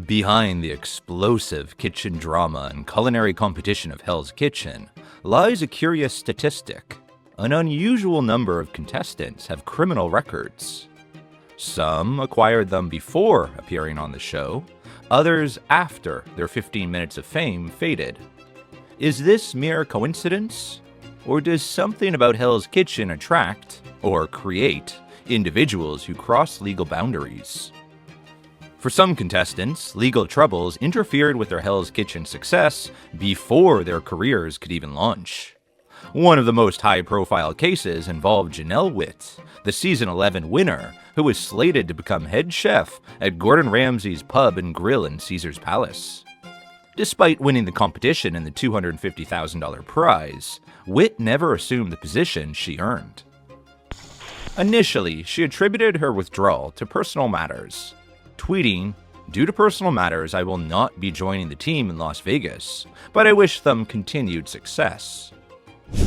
Behind the explosive kitchen drama and culinary competition of Hell's Kitchen lies a curious statistic. An unusual number of contestants have criminal records. Some acquired them before appearing on the show, others after their 15 minutes of fame faded. Is this mere coincidence? Or does something about Hell's Kitchen attract, or create, individuals who cross legal boundaries? For some contestants, legal troubles interfered with their Hell's Kitchen success before their careers could even launch. One of the most high-profile cases involved Ja'Nel Witt, the season 11 winner, who was slated to become head chef at Gordon Ramsay's Pub and Grill in Caesar's Palace. Despite winning the competition and the $250,000 prize, Witt never assumed the position she earned. Initially, she attributed her withdrawal to personal matters, tweeting, "Due to personal matters, I will not be joining the team in Las Vegas, but I wish them continued success."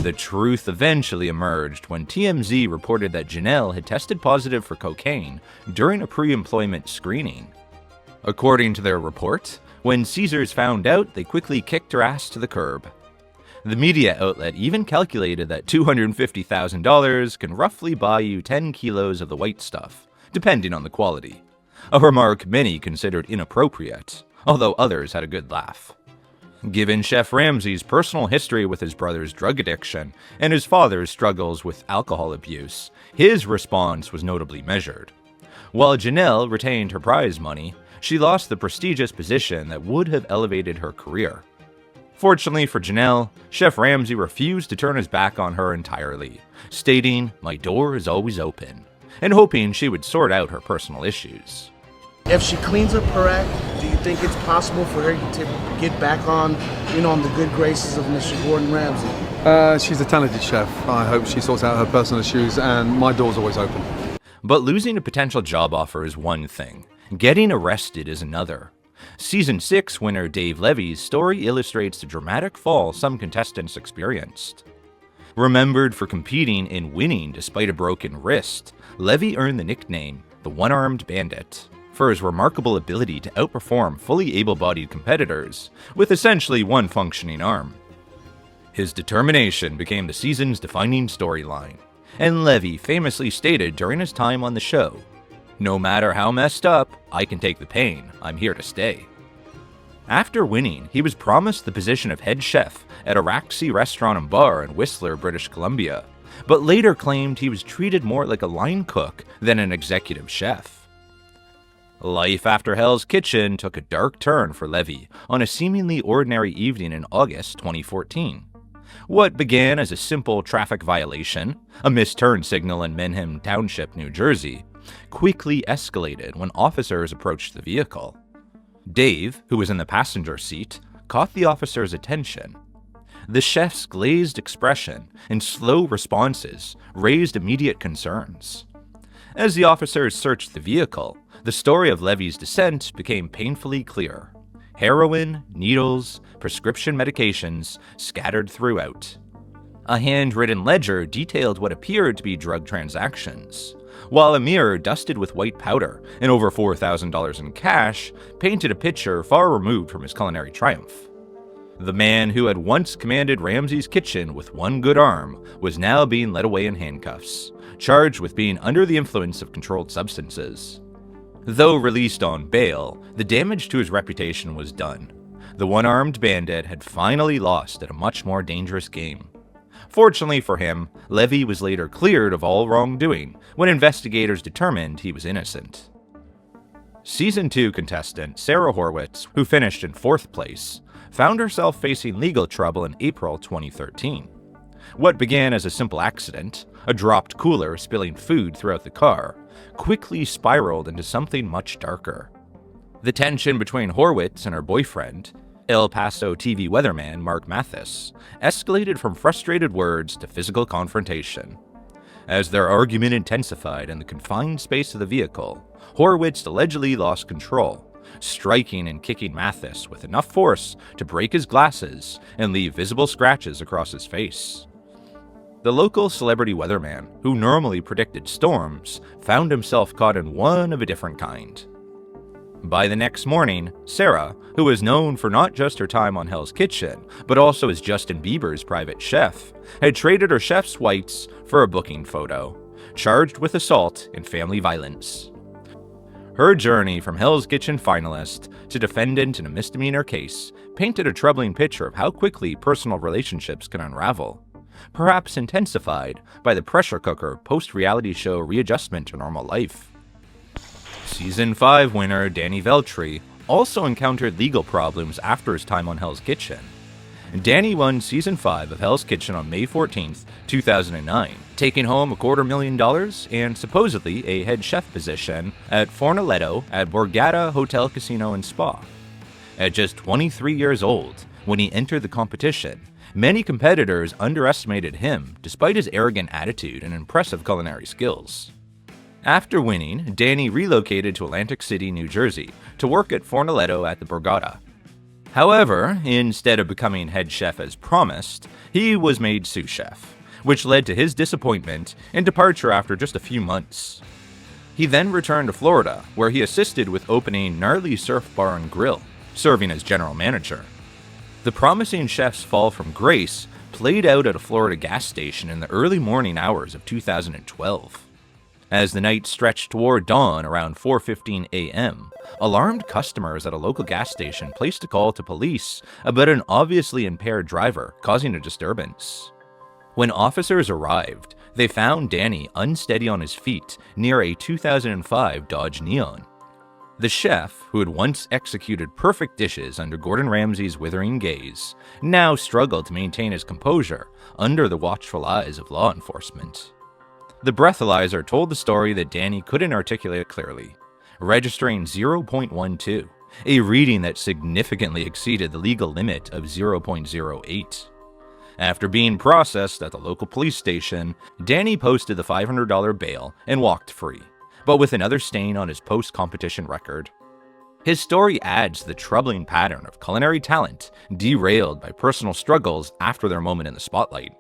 The truth eventually emerged when TMZ reported that Ja'Nel had tested positive for cocaine during a pre-employment screening. According to their report, when Caesars found out, they quickly kicked her ass to the curb. The media outlet even calculated that $250,000 can roughly buy you 10 kilos of the white stuff, depending on the quality. A remark many considered inappropriate, although others had a good laugh. Given Chef Ramsay's personal history with his brother's drug addiction and his father's struggles with alcohol abuse, his response was notably measured. While Ja'Nel retained her prize money, she lost the prestigious position that would have elevated her career. Fortunately for Ja'Nel, Chef Ramsay refused to turn his back on her entirely, stating, "My door is always open," and hoping she would sort out her personal issues. If she cleans up her act, do you think it's possible for her to get back on, on the good graces of Mr. Gordon Ramsay? She's a talented chef. I hope she sorts out her personal issues, and my door's always open. But losing a potential job offer is one thing. Getting arrested is another. Season 6 winner Dave Levey's story illustrates the dramatic fall some contestants experienced. Remembered for competing and winning despite a broken wrist, Levey earned the nickname the One-Armed Bandit for his remarkable ability to outperform fully able-bodied competitors with essentially one functioning arm. His determination became the season's defining storyline, and Levey famously stated during his time on the show, "No matter how messed up, I can take the pain. I'm here to stay." After winning, he was promised the position of head chef at a Raxi restaurant and bar in Whistler, British Columbia, but later claimed he was treated more like a line cook than an executive chef. Life after Hell's Kitchen took a dark turn for Levey on a seemingly ordinary evening in August 2014. What began as a simple traffic violation, a missed turn signal in Menham Township, New Jersey, quickly escalated when officers approached the vehicle. Dave, who was in the passenger seat, caught the officer's attention. The chef's glazed expression and slow responses raised immediate concerns. As the officers searched the vehicle, the story of Levey's descent became painfully clear. Heroin, needles, prescription medications scattered throughout. A handwritten ledger detailed what appeared to be drug transactions, while a mirror dusted with white powder and over $4,000 in cash painted a picture far removed from his culinary triumph. The man who had once commanded Ramsay's kitchen with one good arm was now being led away in handcuffs, charged with being under the influence of controlled substances. Though released on bail, the damage to his reputation was done. The One-Armed Bandit had finally lost at a much more dangerous game. Fortunately for him, Levey was later cleared of all wrongdoing when investigators determined he was innocent. Season 2 contestant Sara Horwitz, who finished in 4th place, found herself facing legal trouble in April 2013. What began as a simple accident, a dropped cooler spilling food throughout the car, quickly spiraled into something much darker. The tension between Horwitz and her boyfriend, El Paso TV weatherman Mark Mathis, escalated from frustrated words to physical confrontation. As their argument intensified in the confined space of the vehicle, Horwitz allegedly lost control, striking and kicking Mathis with enough force to break his glasses and leave visible scratches across his face. The local celebrity weatherman, who normally predicted storms, found himself caught in one of a different kind. By the next morning, Sara, who was known for not just her time on Hell's Kitchen, but also as Justin Bieber's private chef, had traded her chef's whites for a booking photo, charged with assault and family violence. Her journey from Hell's Kitchen finalist to defendant in a misdemeanor case painted a troubling picture of how quickly personal relationships can unravel, perhaps intensified by the pressure cooker post-reality show readjustment to normal life. Season 5 winner Danny Veltri also encountered legal problems after his time on Hell's Kitchen. Danny won Season 5 of Hell's Kitchen on May 14, 2009, taking home $250,000 and supposedly a head chef position at Fornaletto at Borgata Hotel, Casino and Spa. At just 23 years old, when he entered the competition, many competitors underestimated him despite his arrogant attitude and impressive culinary skills. After winning, Danny relocated to Atlantic City, New Jersey, to work at Fornaletto at the Borgata. However, instead of becoming head chef as promised, he was made sous chef, which led to his disappointment and departure after just a few months. He then returned to Florida, where he assisted with opening Gnarly Surf Bar and Grill, serving as general manager. The promising chef's fall from grace played out at a Florida gas station in the early morning hours of 2012. As the night stretched toward dawn around 4:15 a.m., alarmed customers at a local gas station placed a call to police about an obviously impaired driver causing a disturbance. When officers arrived, they found Danny unsteady on his feet near a 2005 Dodge Neon. The chef, who had once executed perfect dishes under Gordon Ramsay's withering gaze, now struggled to maintain his composure under the watchful eyes of law enforcement. The breathalyzer told the story that Danny couldn't articulate clearly, registering 0.12, a reading that significantly exceeded the legal limit of 0.08. After being processed at the local police station, Danny posted the $500 bail and walked free, but with another stain on his post-competition record. His story adds to the troubling pattern of culinary talent derailed by personal struggles after their moment in the spotlight.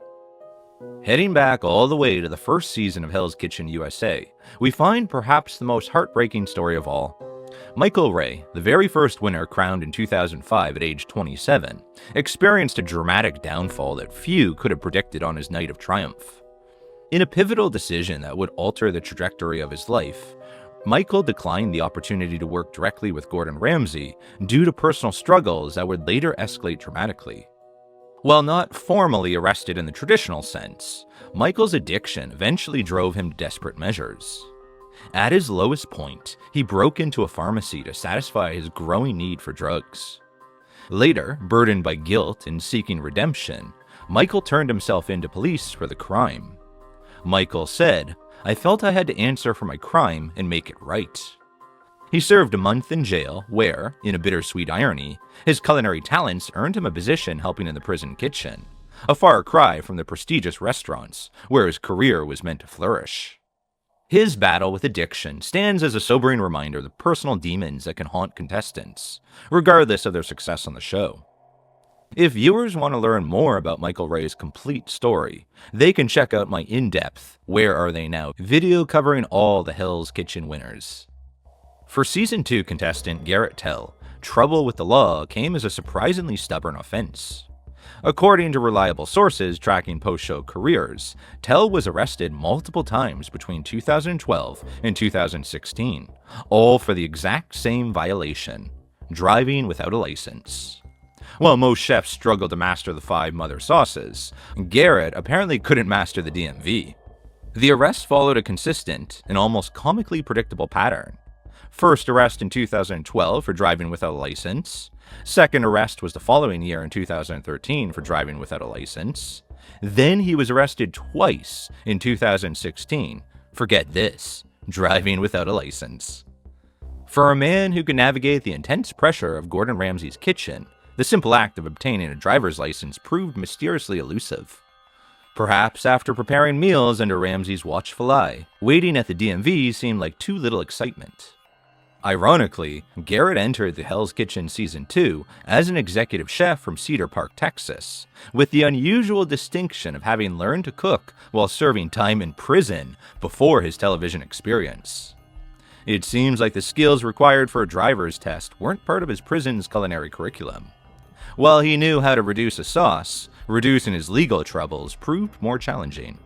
Heading back all the way to the first season of Hell's Kitchen USA, we find perhaps the most heartbreaking story of all. Michael Wray, the very first winner crowned in 2005 at age 27, experienced a dramatic downfall that few could have predicted on his night of triumph. In a pivotal decision that would alter the trajectory of his life, Michael declined the opportunity to work directly with Gordon Ramsay due to personal struggles that would later escalate dramatically. While not formally arrested in the traditional sense, Michael's addiction eventually drove him to desperate measures. At his lowest point, he broke into a pharmacy to satisfy his growing need for drugs. Later, burdened by guilt and seeking redemption, Michael turned himself into police for the crime. Michael said, "I felt I had to answer for my crime and make it right." He served a month in jail where, in a bittersweet irony, his culinary talents earned him a position helping in the prison kitchen, a far cry from the prestigious restaurants where his career was meant to flourish. His battle with addiction stands as a sobering reminder of the personal demons that can haunt contestants, regardless of their success on the show. If viewers want to learn more about Michael Wray's complete story, they can check out my in-depth Where Are They Now video covering all the Hell's Kitchen winners. For Season 2 contestant Garrett Tell, trouble with the law came as a surprisingly stubborn offense. According to reliable sources tracking post-show careers, Tell was arrested multiple times between 2012 and 2016, all for the exact same violation: driving without a license. While most chefs struggle to master the 5 mother sauces, Garrett apparently couldn't master the DMV. The arrest followed a consistent and almost comically predictable pattern. First arrest in 2012 for driving without a license. Second arrest was the following year in 2013 for driving without a license. Then he was arrested twice in 2016 for, get this, driving without a license. For a man who can navigate the intense pressure of Gordon Ramsay's kitchen, the simple act of obtaining a driver's license proved mysteriously elusive. Perhaps after preparing meals under Ramsay's watchful eye, waiting at the DMV seemed like too little excitement. Ironically, Garrett entered the Hell's Kitchen Season 2 as an executive chef from Cedar Park, Texas, with the unusual distinction of having learned to cook while serving time in prison before his television experience. It seems like the skills required for a driver's test weren't part of his prison's culinary curriculum. While he knew how to reduce a sauce, reducing his legal troubles proved more challenging.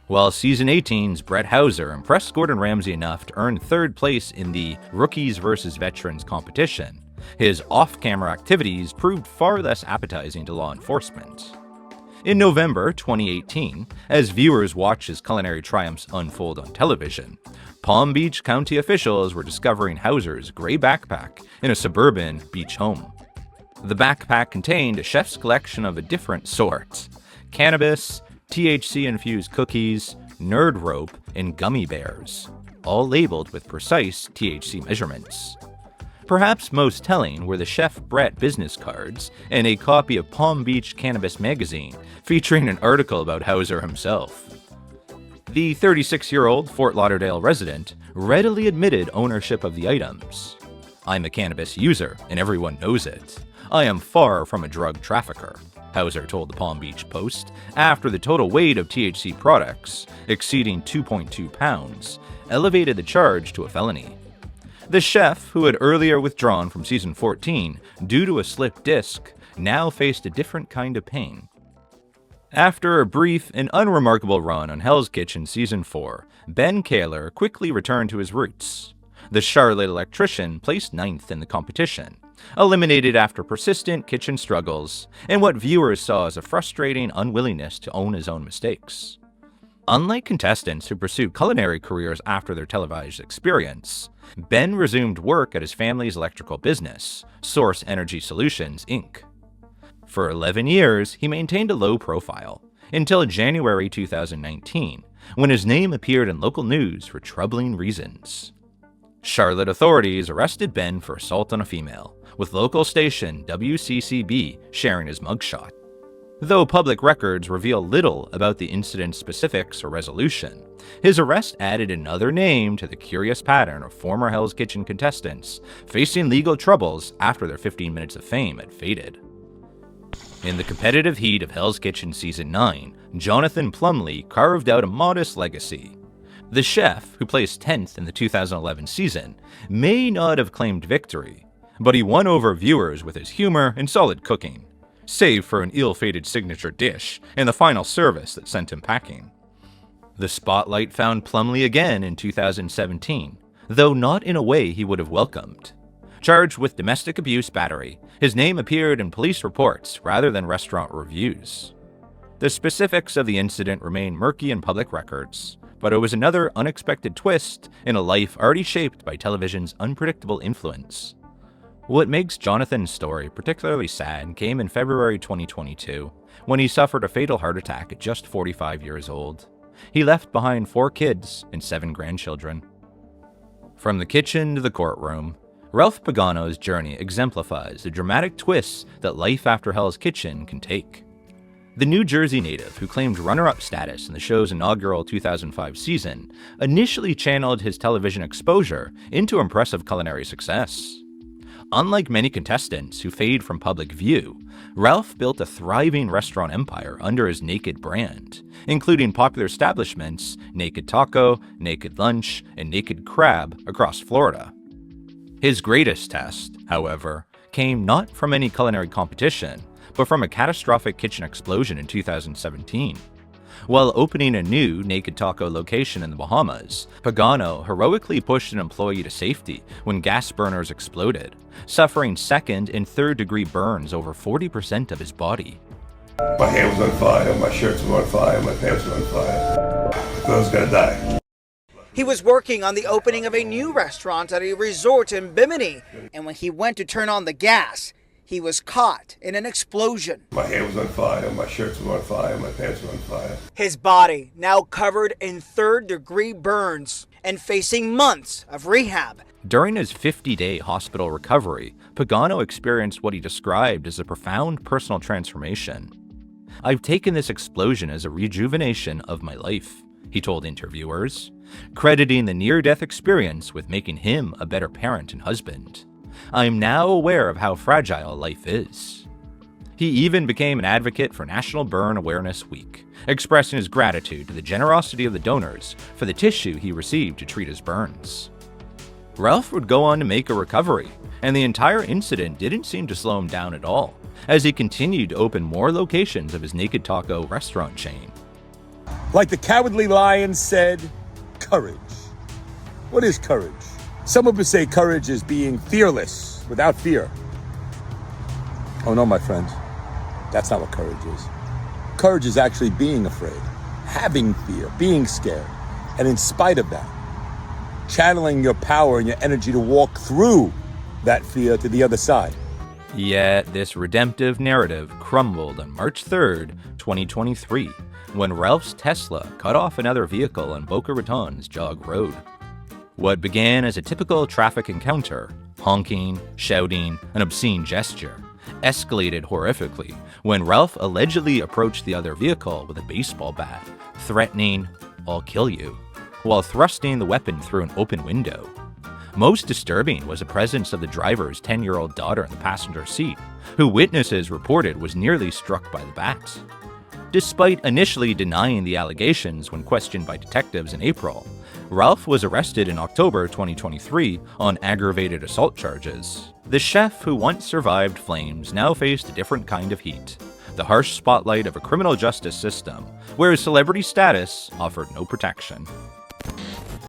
While Season 18's Brett Hauser impressed Gordon Ramsay enough to earn third place in the Rookies vs. Veterans competition, his off-camera activities proved far less appetizing to law enforcement. In November 2018, as viewers watched his culinary triumphs unfold on television, Palm Beach County officials were discovering Hauser's gray backpack in a suburban beach home. The backpack contained a chef's collection of a different sort: cannabis, THC-infused cookies, nerd rope, and gummy bears, all labeled with precise THC measurements. Perhaps most telling were the Chef Brett business cards and a copy of Palm Beach Cannabis magazine featuring an article about Hauser himself. The 36-year-old Fort Lauderdale resident readily admitted ownership of the items. "I'm a cannabis user, and everyone knows it. I am far from a drug trafficker," Hauser told the Palm Beach Post after the total weight of THC products, exceeding 2.2 pounds, elevated the charge to a felony. The chef, who had earlier withdrawn from Season 14 due to a slipped disc, now faced a different kind of pain. After a brief and unremarkable run on Hell's Kitchen Season 4, Ben Kaler quickly returned to his roots. The Charlotte electrician placed 9th in the competition, eliminated after persistent kitchen struggles and what viewers saw as a frustrating unwillingness to own his own mistakes. Unlike contestants who pursued culinary careers after their televised experience, Ben resumed work at his family's electrical business, Source Energy Solutions, Inc. For 11 years, he maintained a low profile, until January 2019, when his name appeared in local news for troubling reasons. Charlotte authorities arrested Ben for assault on a female, with local station WCCB sharing his mugshot. Though public records reveal little about the incident's specifics or resolution, his arrest added another name to the curious pattern of former Hell's Kitchen contestants facing legal troubles after their 15 minutes of fame had faded. In the competitive heat of Hell's Kitchen Season 9, Jonathan Plumlee carved out a modest legacy. The chef, who placed 10th in the 2011 season, may not have claimed victory, but he won over viewers with his humor and solid cooking, save for an ill-fated signature dish and the final service that sent him packing. The spotlight found Plumlee again in 2017, though not in a way he would have welcomed. Charged with domestic abuse battery, his name appeared in police reports rather than restaurant reviews. The specifics of the incident remain murky in public records, but it was another unexpected twist in a life already shaped by television's unpredictable influence. What makes Jonathan's story particularly sad came in February 2022, when he suffered a fatal heart attack at just 45 years old. He left behind 4 kids and 7 grandchildren. From the kitchen to the courtroom, Ralph Pagano's journey exemplifies the dramatic twists that life after Hell's Kitchen can take. The New Jersey native, who claimed runner-up status in the show's inaugural 2005 season, initially channeled his television exposure into impressive culinary success. Unlike many contestants who fade from public view, Ralph built a thriving restaurant empire under his Naked brand, including popular establishments Naked Taco, Naked Lunch, and Naked Crab across Florida. His greatest test, however, came not from any culinary competition, but from a catastrophic kitchen explosion in 2017. While opening a new Naked Taco location in the Bahamas, Pagano heroically pushed an employee to safety when gas burners exploded, suffering 2nd and 3rd-degree burns over 40% of his body. My hair was on fire, my shirts were on fire, my pants were on fire. I thought I was gonna die. He was working on the opening of a new restaurant at a resort in Bimini, and when he went to turn on the gas, he was caught in an explosion. My hair was on fire, my shirts were on fire, my pants were on fire. His body now covered in 3rd-degree burns and facing months of rehab. During his 50-day hospital recovery, Pagano experienced what he described as a profound personal transformation. "I've taken this explosion as a rejuvenation of my life," he told interviewers, crediting the near-death experience with making him a better parent and husband. "I'm now aware of how fragile life is." He even became an advocate for National Burn Awareness Week, expressing his gratitude to the generosity of the donors for the tissue he received to treat his burns. Ralph would go on to make a recovery, and the entire incident didn't seem to slow him down at all, as he continued to open more locations of his Naked Taco restaurant chain. Like the Cowardly Lion said, courage. What is courage? Some would say courage is being fearless, without fear. Oh no, my friend. That's not what courage is. Courage is actually being afraid, having fear, being scared, and in spite of that, channeling your power and your energy to walk through that fear to the other side. Yet this redemptive narrative crumbled on March 3rd, 2023, when Ralph's Tesla cut off another vehicle on Boca Raton's Jog Road. What began as a typical traffic encounter, honking, shouting, an obscene gesture, escalated horrifically when Ralph allegedly approached the other vehicle with a baseball bat, threatening, "I'll kill you," while thrusting the weapon through an open window. Most disturbing was the presence of the driver's 10-year-old daughter in the passenger seat, who witnesses reported was nearly struck by the bats. Despite initially denying the allegations when questioned by detectives in April, Ralph was arrested in October 2023 on aggravated assault charges. The chef who once survived flames now faced a different kind of heat, the harsh spotlight of a criminal justice system where his celebrity status offered no protection.